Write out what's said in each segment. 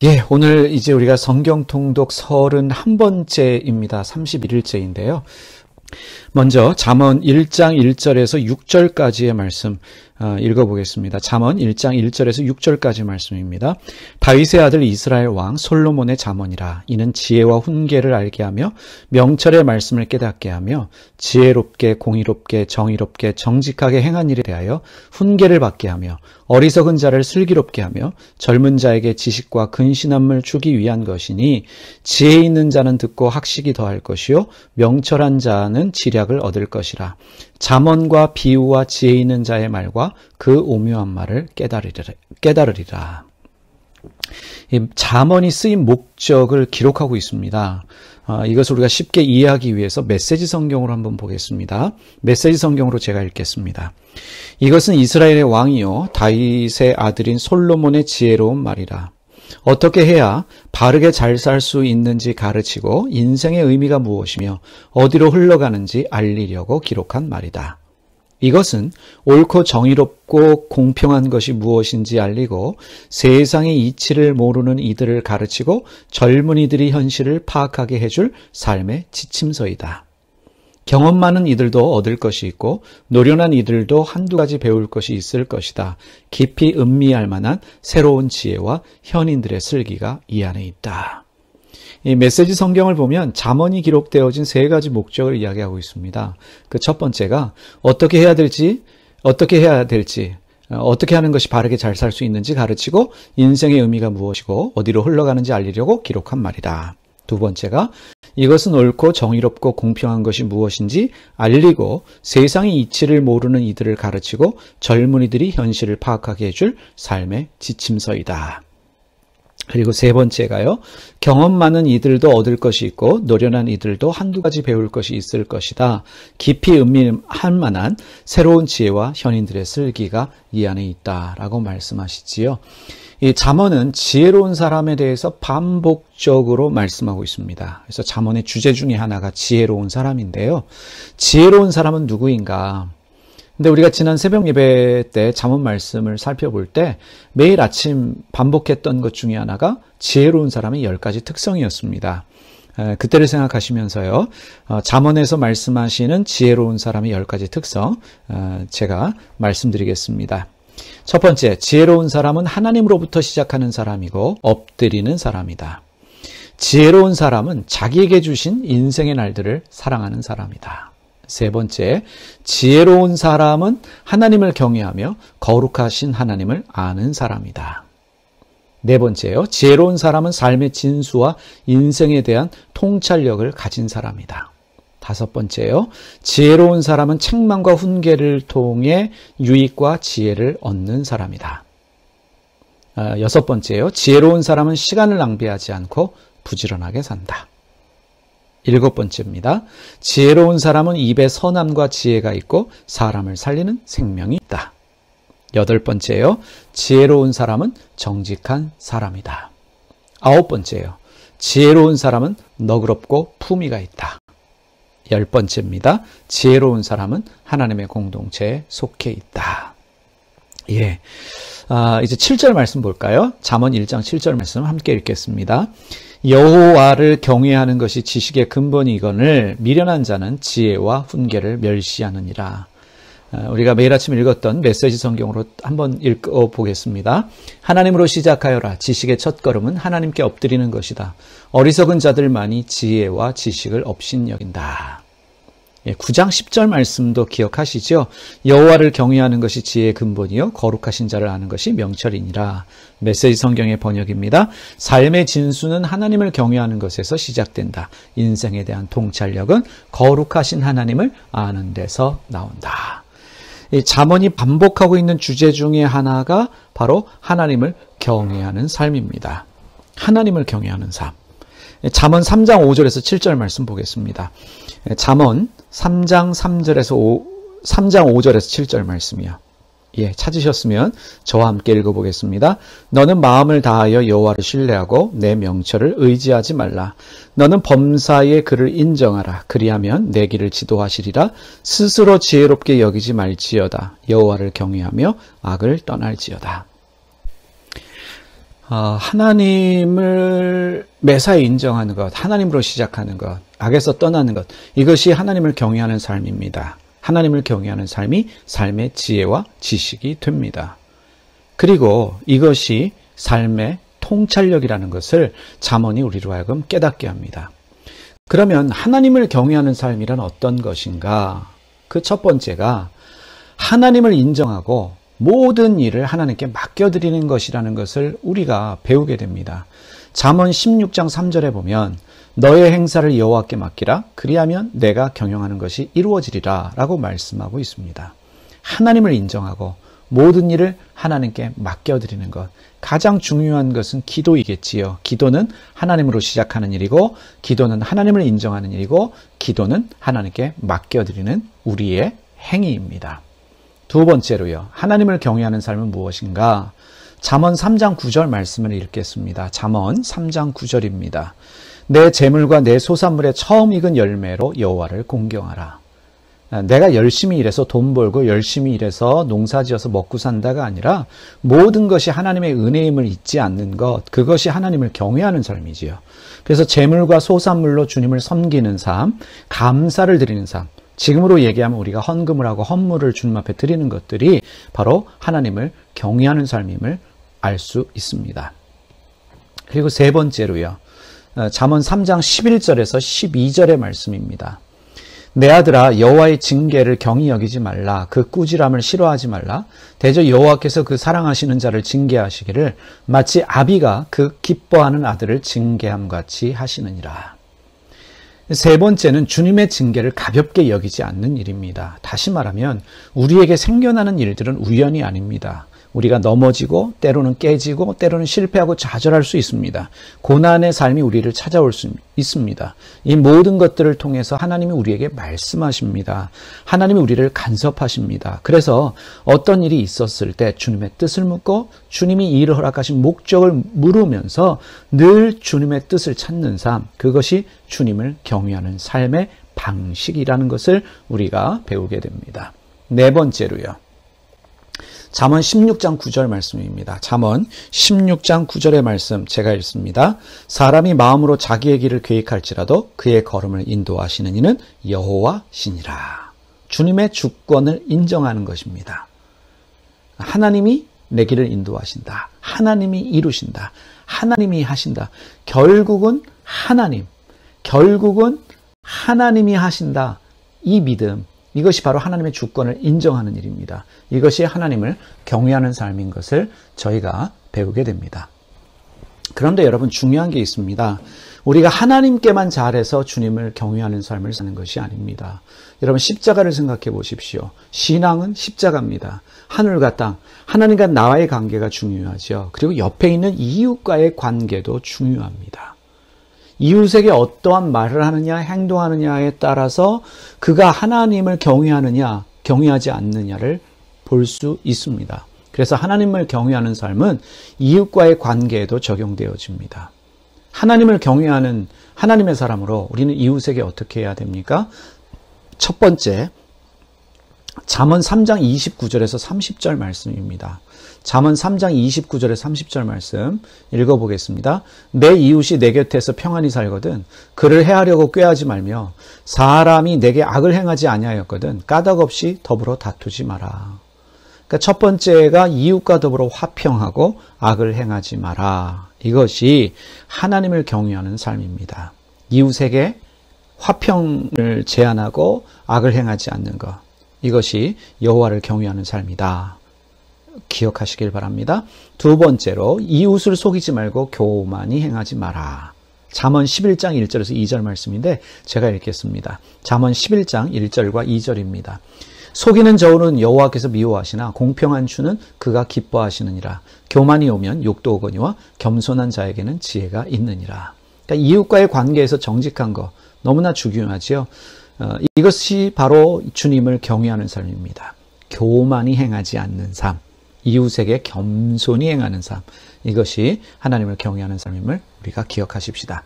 예, 오늘 이제 우리가 성경 통독 31번째입니다. 31일째인데요. 먼저 잠언 1장 1절에서 6절까지의 말씀 읽어보겠습니다. 잠언 1장 1절에서 6절까지 말씀입니다. 다윗의 아들 이스라엘 왕 솔로몬의 잠언이라. 이는 지혜와 훈계를 알게 하며 명철의 말씀을 깨닫게 하며 지혜롭게 공의롭게 정의롭게 정직하게 행한 일에 대하여 훈계를 받게 하며 어리석은 자를 슬기롭게 하며 젊은 자에게 지식과 근신함을 주기 위한 것이니 지혜 있는 자는 듣고 학식이 더할 것이요 명철한 자는 지략을 얻을 것이라. 잠언과 비유와 지혜 있는 자의 말과 그 오묘한 말을 깨달으리라. 이 잠언이 쓰인 목적을 기록하고 있습니다. 이것을 우리가 쉽게 이해하기 위해서 메시지 성경으로 한번 보겠습니다. 메시지 성경으로 제가 읽겠습니다. 이것은 이스라엘의 왕이요 다윗의 아들인 솔로몬의 지혜로운 말이라. 어떻게 해야 바르게 잘 살 수 있는지 가르치고 인생의 의미가 무엇이며 어디로 흘러가는지 알리려고 기록한 말이다. 이것은 옳고 정의롭고 공평한 것이 무엇인지 알리고 세상의 이치를 모르는 이들을 가르치고 젊은이들이 현실을 파악하게 해줄 삶의 지침서이다. 경험 많은 이들도 얻을 것이 있고 노련한 이들도 한두 가지 배울 것이 있을 것이다. 깊이 음미할 만한 새로운 지혜와 현인들의 슬기가 이 안에 있다. 이 메시지 성경을 보면 잠언이 기록되어진 세 가지 목적을 이야기하고 있습니다. 그 첫 번째가 어떻게 해야 될지, 어떻게 하는 것이 바르게 잘 살 수 있는지 가르치고 인생의 의미가 무엇이고 어디로 흘러가는지 알리려고 기록한 말이다. 두 번째가 이것은 옳고 정의롭고 공평한 것이 무엇인지 알리고 세상의 이치를 모르는 이들을 가르치고 젊은이들이 현실을 파악하게 해줄 삶의 지침서이다. 그리고 세 번째가요. 경험 많은 이들도 얻을 것이 있고 노련한 이들도 한두 가지 배울 것이 있을 것이다. 깊이 음미할 만한 새로운 지혜와 현인들의 슬기가 이 안에 있다라고 말씀하시지요. 이 잠언은 지혜로운 사람에 대해서 반복적으로 말씀하고 있습니다. 그래서 잠언의 주제 중에 하나가 지혜로운 사람인데요. 지혜로운 사람은 누구인가? 근데 우리가 지난 새벽 예배 때 잠언 말씀을 살펴볼 때 매일 아침 반복했던 것 중에 하나가 지혜로운 사람의 10가지 특성이었습니다. 그때를 생각하시면서요. 잠언에서 말씀하시는 지혜로운 사람의 10가지 특성 제가 말씀드리겠습니다. 첫 번째, 지혜로운 사람은 하나님으로부터 시작하는 사람이고 엎드리는 사람이다. 지혜로운 사람은 자기에게 주신 인생의 날들을 사랑하는 사람이다. 세 번째, 지혜로운 사람은 하나님을 경외하며 거룩하신 하나님을 아는 사람이다. 네 번째요, 지혜로운 사람은 삶의 진수와 인생에 대한 통찰력을 가진 사람이다. 다섯 번째요, 지혜로운 사람은 책망과 훈계를 통해 유익과 지혜를 얻는 사람이다. 여섯 번째요, 지혜로운 사람은 시간을 낭비하지 않고 부지런하게 산다. 일곱 번째입니다. 지혜로운 사람은 입에 선함과 지혜가 있고 사람을 살리는 생명이 있다. 여덟 번째요, 지혜로운 사람은 정직한 사람이다. 아홉 번째요, 지혜로운 사람은 너그럽고 품위가 있다. 열 번째입니다. 지혜로운 사람은 하나님의 공동체에 속해 있다. 예. 이제 7절 말씀 볼까요? 잠언 1장 7절 말씀 함께 읽겠습니다. 여호와를 경외하는 것이 지식의 근본이거늘 미련한 자는 지혜와 훈계를 멸시하느니라. 우리가 매일 아침 읽었던 메시지 성경으로 한번 읽어보겠습니다. 하나님으로 시작하여라. 지식의 첫걸음은 하나님께 엎드리는 것이다. 어리석은 자들만이 지혜와 지식을 업신여긴다. 9장 10절 말씀도 기억하시죠? 여호와를 경외하는 것이 지혜의 근본이요 거룩하신 자를 아는 것이 명철이니라. 메시지 성경의 번역입니다. 삶의 진수는 하나님을 경외하는 것에서 시작된다. 인생에 대한 통찰력은 거룩하신 하나님을 아는 데서 나온다. 이 잠언이 반복하고 있는 주제 중에 하나가 바로 하나님을 경외하는 삶입니다. 하나님을 경외하는 삶. 잠언 3장 5절에서 7절 말씀 보겠습니다. 잠언 3장 5절에서 7절 말씀이요. 예, 찾으셨으면 저와 함께 읽어보겠습니다. 너는 마음을 다하여 여호와를 신뢰하고 내 명철을 의지하지 말라. 너는 범사의 그를 인정하라. 그리하면 내 길을 지도하시리라. 스스로 지혜롭게 여기지 말지어다. 여호와를 경외하며 악을 떠날지어다. 하나님을 매사에 인정하는 것, 하나님으로 시작하는 것, 악에서 떠나는 것, 이것이 하나님을 경외하는 삶입니다. 하나님을 경외하는 삶이 삶의 지혜와 지식이 됩니다. 그리고 이것이 삶의 통찰력이라는 것을 잠언이 우리로 하여금 깨닫게 합니다. 그러면 하나님을 경외하는 삶이란 어떤 것인가? 그 첫 번째가 하나님을 인정하고 모든 일을 하나님께 맡겨드리는 것이라는 것을 우리가 배우게 됩니다. 잠언 16장 3절에 보면 너의 행사를 여호와께 맡기라 그리하면 내가 경영하는 것이 이루어지리라 라고 말씀하고 있습니다. 하나님을 인정하고 모든 일을 하나님께 맡겨드리는 것, 가장 중요한 것은 기도이겠지요. 기도는 하나님으로 시작하는 일이고 기도는 하나님을 인정하는 일이고 기도는 하나님께 맡겨드리는 우리의 행위입니다. 두 번째로요. 하나님을 경외하는 삶은 무엇인가? 잠언 3장 9절 말씀을 읽겠습니다. 잠언 3장 9절입니다. 내 재물과 내 소산물의 처음 익은 열매로 여호와를 공경하라. 내가 열심히 일해서 돈 벌고 열심히 일해서 농사지어서 먹고 산다가 아니라 모든 것이 하나님의 은혜임을 잊지 않는 것, 그것이 하나님을 경외하는 삶이지요. 그래서 재물과 소산물로 주님을 섬기는 삶, 감사를 드리는 삶, 지금으로 얘기하면 우리가 헌금을 하고 헌물을 주님 앞에 드리는 것들이 바로 하나님을 경외하는 삶임을 알 수 있습니다. 그리고 세 번째로요. 잠언 3장 11절에서 12절의 말씀입니다. 내 아들아 여호와의 징계를 경히 여기지 말라. 그 꾸지람을 싫어하지 말라. 대저 여호와께서 그 사랑하시는 자를 징계하시기를 마치 아비가 그 기뻐하는 아들을 징계함 같이 하시느니라. 세 번째는 주님의 징계를 가볍게 여기지 않는 일입니다. 다시 말하면 우리에게 생겨나는 일들은 우연이 아닙니다. 우리가 넘어지고 때로는 깨지고 때로는 실패하고 좌절할 수 있습니다. 고난의 삶이 우리를 찾아올 수 있습니다. 이 모든 것들을 통해서 하나님이 우리에게 말씀하십니다. 하나님이 우리를 간섭하십니다. 그래서 어떤 일이 있었을 때 주님의 뜻을 묻고 주님이 이 일을 허락하신 목적을 물으면서 늘 주님의 뜻을 찾는 삶, 그것이 주님을 경외하는 삶의 방식이라는 것을 우리가 배우게 됩니다. 네 번째로요. 잠언 16장 9절 말씀입니다. 잠언 16장 9절의 말씀 제가 읽습니다. 사람이 마음으로 자기의 길을 계획할지라도 그의 걸음을 인도하시는 이는 여호와시니라. 주님의 주권을 인정하는 것입니다. 하나님이 내 길을 인도하신다. 하나님이 이루신다. 하나님이 하신다. 결국은 하나님이 하신다. 이 믿음, 이것이 바로 하나님의 주권을 인정하는 일입니다. 이것이 하나님을 경외하는 삶인 것을 저희가 배우게 됩니다. 그런데 여러분 중요한 게 있습니다. 우리가 하나님께만 잘해서 주님을 경외하는 삶을 사는 것이 아닙니다. 여러분 십자가를 생각해 보십시오. 신앙은 십자가입니다. 하늘과 땅, 하나님과 나와의 관계가 중요하죠. 그리고 옆에 있는 이웃과의 관계도 중요합니다. 이웃에게 어떠한 말을 하느냐, 행동하느냐에 따라서 그가 하나님을 경외하느냐, 경외하지 않느냐를 볼 수 있습니다. 그래서 하나님을 경외하는 삶은 이웃과의 관계에도 적용되어집니다. 하나님을 경외하는 하나님의 사람으로 우리는 이웃에게 어떻게 해야 됩니까? 첫 번째, 잠언 3장 29절에서 30절 말씀입니다. 잠언 3장 29절에 30절 말씀 읽어보겠습니다. 내 이웃이 내 곁에서 평안히 살거든 그를 해하려고 꾀하지 말며 사람이 내게 악을 행하지 아니하였거든 까닭없이 더불어 다투지 마라. 그러니까 첫 번째가 이웃과 더불어 화평하고 악을 행하지 마라. 이것이 하나님을 경외하는 삶입니다. 이웃에게 화평을 제안하고 악을 행하지 않는 것. 이것이 여호와를 경외하는 삶이다. 기억하시길 바랍니다. 두 번째로 이웃을 속이지 말고 교만히 행하지 마라. 잠언 11장 1절에서 2절 말씀인데 제가 읽겠습니다. 잠언 11장 1절과 2절입니다. 속이는 저울은 여호와께서 미워하시나 공평한 주는 그가 기뻐하시느니라. 교만이 오면 욕도 오거니와 겸손한 자에게는 지혜가 있느니라. 그러니까 이웃과의 관계에서 정직한 거 너무나 중요하지요. 이것이 바로 주님을 경외하는 삶입니다. 교만이 행하지 않는 삶, 이웃에게 겸손히 행하는 삶, 이것이 하나님을 경외하는 삶임을 우리가 기억하십시다.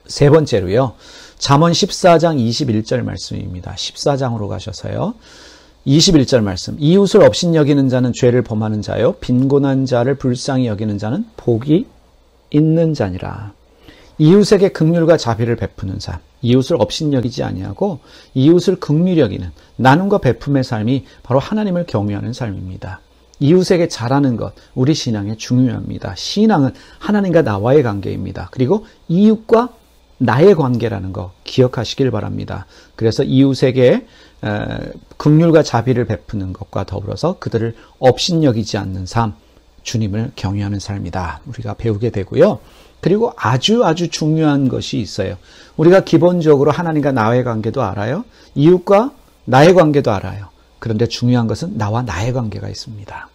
세 번째로요. 잠언 14장 21절 말씀입니다. 14장으로 가셔서요. 21절 말씀. 이웃을 업신여기는 자는 죄를 범하는 자요 빈곤한 자를 불쌍히 여기는 자는 복이 있는 자니라. 이웃에게 긍휼과 자비를 베푸는 삶, 이웃을 업신여기지 아니하고 이웃을 긍휼히 여기는 나눔과 베품의 삶이 바로 하나님을 경외하는 삶입니다. 이웃에게 잘하는 것, 우리 신앙에 중요합니다. 신앙은 하나님과 나와의 관계입니다. 그리고 이웃과 나의 관계라는 거 기억하시길 바랍니다. 그래서 이웃에게 긍휼과 자비를 베푸는 것과 더불어서 그들을 업신여기지 않는 삶, 주님을 경외하는 삶이다. 우리가 배우게 되고요. 그리고 아주 중요한 것이 있어요. 우리가 기본적으로 하나님과 나의 관계도 알아요. 이웃과 나의 관계도 알아요. 그런데 중요한 것은 나와 나의 관계가 있습니다.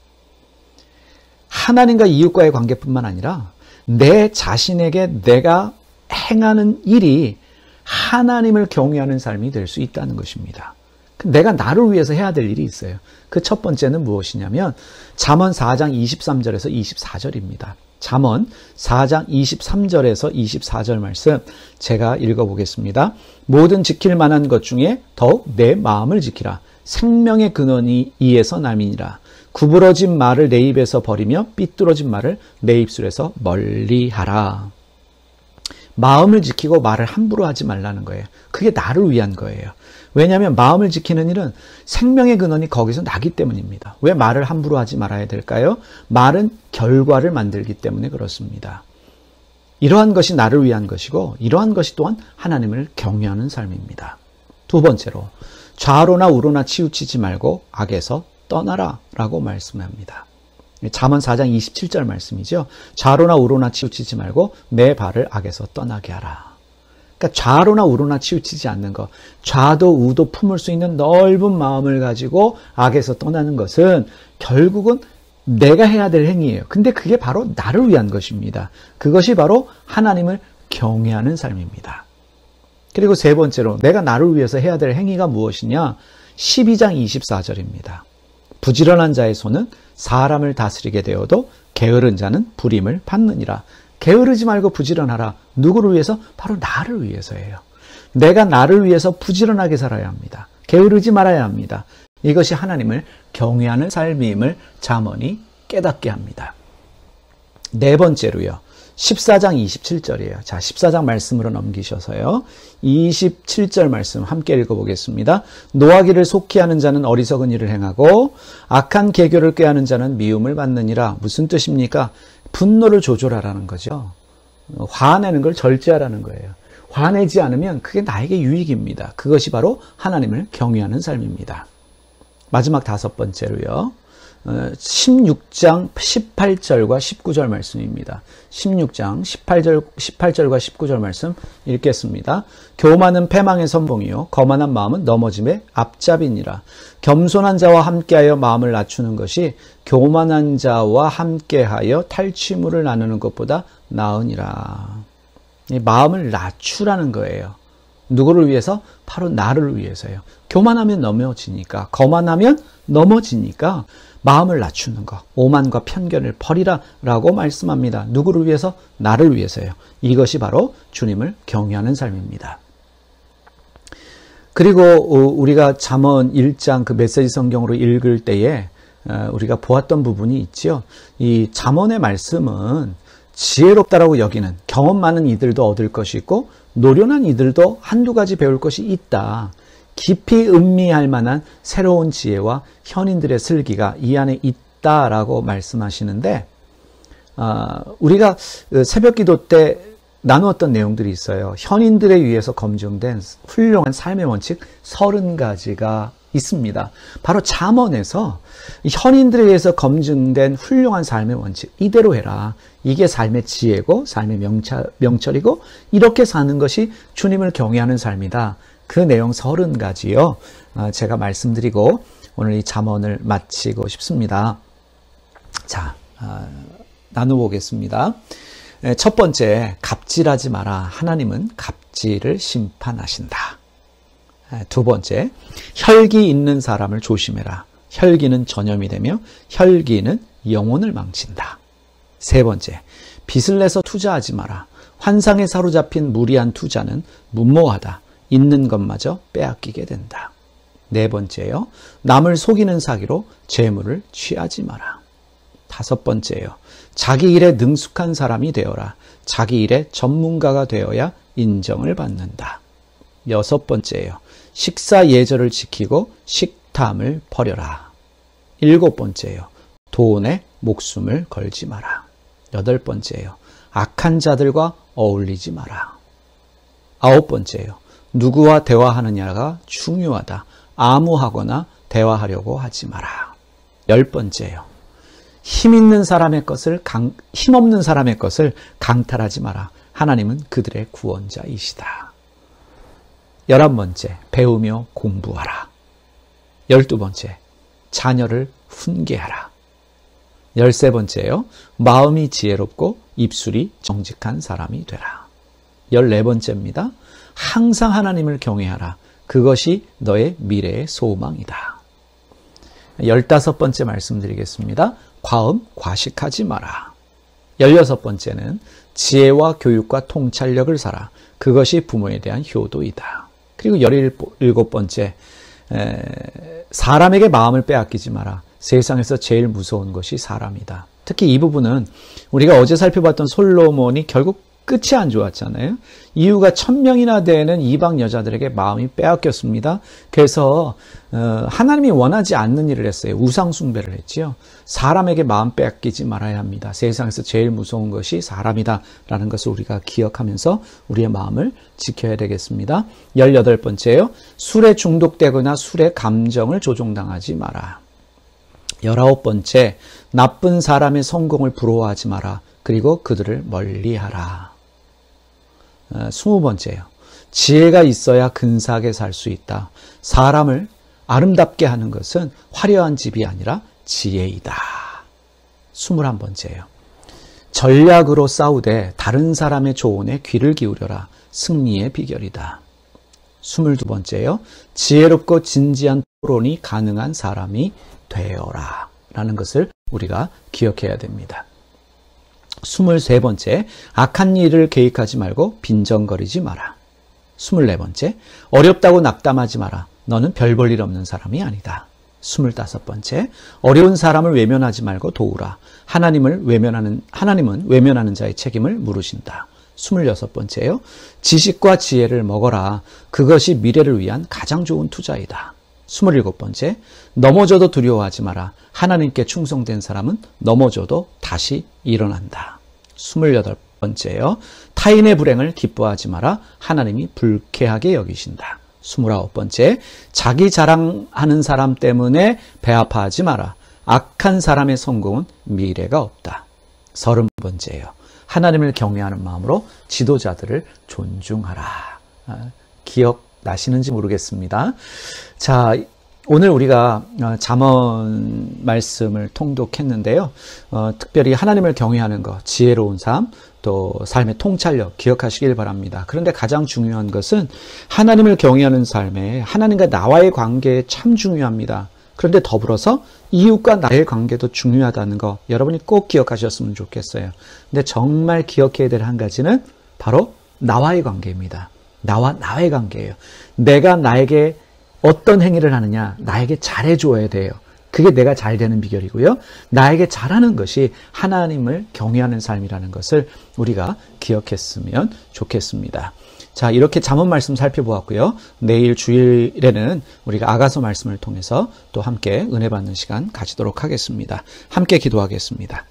하나님과 이웃과의 관계뿐만 아니라 내 자신에게 내가 행하는 일이 하나님을 경외하는 삶이 될 수 있다는 것입니다. 내가 나를 위해서 해야 될 일이 있어요. 그 첫 번째는 무엇이냐면 잠언 4장 23절에서 24절입니다. 잠언 4장 23절에서 24절 말씀 제가 읽어보겠습니다. 모든 지킬 만한 것 중에 더욱 내 마음을 지키라. 생명의 근원이 이에서 남이니라. 구부러진 말을 내 입에서 버리며 삐뚤어진 말을 내 입술에서 멀리하라. 마음을 지키고 말을 함부로 하지 말라는 거예요. 그게 나를 위한 거예요. 왜냐하면 마음을 지키는 일은 생명의 근원이 거기서 나기 때문입니다. 왜 말을 함부로 하지 말아야 될까요? 말은 결과를 만들기 때문에 그렇습니다. 이러한 것이 나를 위한 것이고 이러한 것이 또한 하나님을 경외하는 삶입니다. 두 번째로 좌로나 우로나 치우치지 말고 악에서 떠나라 라고 말씀합니다. 잠언 4장 27절 말씀이죠. 좌로나 우로나 치우치지 말고 내 발을 악에서 떠나게 하라. 그러니까 좌로나 우로나 치우치지 않는 것, 좌도 우도 품을 수 있는 넓은 마음을 가지고 악에서 떠나는 것은 결국은 내가 해야 될 행위예요. 근데 그게 바로 나를 위한 것입니다. 그것이 바로 하나님을 경외하는 삶입니다. 그리고 세 번째로 내가 나를 위해서 해야 될 행위가 무엇이냐? 12장 24절입니다. 부지런한 자의 손은 사람을 다스리게 되어도 게으른 자는 불임을 받느니라. 게으르지 말고 부지런하라. 누구를 위해서? 바로 나를 위해서예요. 내가 나를 위해서 부지런하게 살아야 합니다. 게으르지 말아야 합니다. 이것이 하나님을 경외하는 삶임을 잠언이 깨닫게 합니다. 네 번째로요. 14장 27절이에요. 자, 14장 말씀으로 넘기셔서요. 27절 말씀 함께 읽어보겠습니다. 노하기를 속히 하는 자는 어리석은 일을 행하고 악한 계교를 꾀하는 자는 미움을 받느니라. 무슨 뜻입니까? 분노를 조절하라는 거죠. 화내는 걸 절제하라는 거예요. 화내지 않으면 그게 나에게 유익입니다. 그것이 바로 하나님을 경외하는 삶입니다. 마지막 다섯 번째로요. 16장 18절과 19절 말씀입니다. 16장 18절과 19절 말씀 읽겠습니다. 교만은 패망의 선봉이요 거만한 마음은 넘어짐의 앞잡이니라. 겸손한 자와 함께하여 마음을 낮추는 것이 교만한 자와 함께하여 탈취물을 나누는 것보다 나으니라. 이 마음을 낮추라는 거예요. 누구를 위해서? 바로 나를 위해서요. 교만하면 넘어지니까, 거만하면 넘어지니까 마음을 낮추는 것, 오만과 편견을 버리라 라고 말씀합니다. 누구를 위해서? 나를 위해서요. 이것이 바로 주님을 경외하는 삶입니다. 그리고 우리가 잠언 1장 그 메시지 성경으로 읽을 때에 우리가 보았던 부분이 있죠. 이 잠언의 말씀은 지혜롭다라고 여기는 경험 많은 이들도 얻을 것이 있고 노련한 이들도 한두 가지 배울 것이 있다. 깊이 음미할 만한 새로운 지혜와 현인들의 슬기가 이 안에 있다라고 말씀하시는데 우리가 새벽 기도 때 나누었던 내용들이 있어요. 현인들에 의해서 검증된 훌륭한 삶의 원칙 30가지가 있습니다. 바로 잠언에서 현인들에 의해서 검증된 훌륭한 삶의 원칙 이대로 해라. 이게 삶의 지혜고 삶의 명철이고 이렇게 사는 것이 주님을 경외하는 삶이다. 그 내용 30가지요. 제가 말씀드리고 오늘 이 잠언을 마치고 싶습니다. 자, 나눠보겠습니다. 첫 번째, 갑질하지 마라. 하나님은 갑질을 심판하신다. 두 번째, 혈기 있는 사람을 조심해라. 혈기는 전염이 되며 혈기는 영혼을 망친다. 세 번째, 빚을 내서 투자하지 마라. 환상에 사로잡힌 무리한 투자는 무모하다. 있는 것마저 빼앗기게 된다. 네 번째요. 남을 속이는 사기로 재물을 취하지 마라. 다섯 번째요. 자기 일에 능숙한 사람이 되어라. 자기 일에 전문가가 되어야 인정을 받는다. 여섯 번째요. 식사 예절을 지키고 식탐을 버려라. 일곱 번째요. 돈에 목숨을 걸지 마라. 여덟 번째요. 악한 자들과 어울리지 마라. 아홉 번째요. 누구와 대화하느냐가 중요하다. 암호하거나 대화하려고 하지 마라. 열 번째요. 힘없는 사람의 것을 강탈하지 마라. 하나님은 그들의 구원자이시다. 11번째, 배우며 공부하라. 12번째, 자녀를 훈계하라. 13번째요, 마음이 지혜롭고 입술이 정직한 사람이 되라. 14번째입니다. 항상 하나님을 경외하라. 그것이 너의 미래의 소망이다. 15번째 말씀드리겠습니다. 과음, 과식하지 마라. 16번째는 지혜와 교육과 통찰력을 사라. 그것이 부모에 대한 효도이다. 그리고 17번째, 사람에게 마음을 빼앗기지 마라. 세상에서 제일 무서운 것이 사람이다. 특히 이 부분은 우리가 어제 살펴봤던 솔로몬이 결국 끝이 안 좋았잖아요. 이유가 1000명이나 되는 이방 여자들에게 마음이 빼앗겼습니다. 그래서 하나님이 원하지 않는 일을 했어요. 우상 숭배를 했지요. 사람에게 마음 빼앗기지 말아야 합니다. 세상에서 제일 무서운 것이 사람이다 라는 것을 우리가 기억하면서 우리의 마음을 지켜야 되겠습니다. 18번째요. 술에 중독되거나 술의 감정을 조종당하지 마라. 19번째, 나쁜 사람의 성공을 부러워하지 마라. 그리고 그들을 멀리하라. 20번째요. 지혜가 있어야 근사하게 살 수 있다. 사람을 아름답게 하는 것은 화려한 집이 아니라 지혜이다. 21번째요. 전략으로 싸우되 다른 사람의 조언에 귀를 기울여라. 승리의 비결이다. 22번째요. 지혜롭고 진지한 토론이 가능한 사람이 되어라. 라는 것을 우리가 기억해야 됩니다. 23번째, 악한 일을 계획하지 말고 빈정거리지 마라. 24번째, 어렵다고 낙담하지 마라. 너는 별 볼 일 없는 사람이 아니다. 25번째, 어려운 사람을 외면하지 말고 도우라. 하나님은 외면하는 자의 책임을 물으신다. 26번째요, 지식과 지혜를 먹어라. 그것이 미래를 위한 가장 좋은 투자이다. 27번째, 넘어져도 두려워하지 마라. 하나님께 충성된 사람은 넘어져도 다시 일어난다. 28번째요. 타인의 불행을 기뻐하지 마라. 하나님이 불쾌하게 여기신다. 29번째, 자기 자랑하는 사람 때문에 배아파하지 마라. 악한 사람의 성공은 미래가 없다. 30번째요. 하나님을 경외하는 마음으로 지도자들을 존중하라. 기억나시는지 모르겠습니다. 자, 오늘 우리가 잠언 말씀을 통독했는데요. 특별히 하나님을 경외하는 것, 지혜로운 삶, 또 삶의 통찰력 기억하시길 바랍니다. 그런데 가장 중요한 것은 하나님을 경외하는 삶에 하나님과 나와의 관계에 참 중요합니다. 그런데 더불어서 이웃과 나의 관계도 중요하다는 거 여러분이 꼭 기억하셨으면 좋겠어요. 근데 정말 기억해야 될 한 가지는 바로 나와의 관계입니다. 나와 나의 관계예요. 내가 나에게 어떤 행위를 하느냐, 나에게 잘해줘야 돼요. 그게 내가 잘 되는 비결이고요. 나에게 잘하는 것이 하나님을 경외하는 삶이라는 것을 우리가 기억했으면 좋겠습니다. 자, 이렇게 잠언 말씀 살펴보았고요. 내일 주일에는 우리가 아가서 말씀을 통해서 또 함께 은혜 받는 시간 가지도록 하겠습니다. 함께 기도하겠습니다.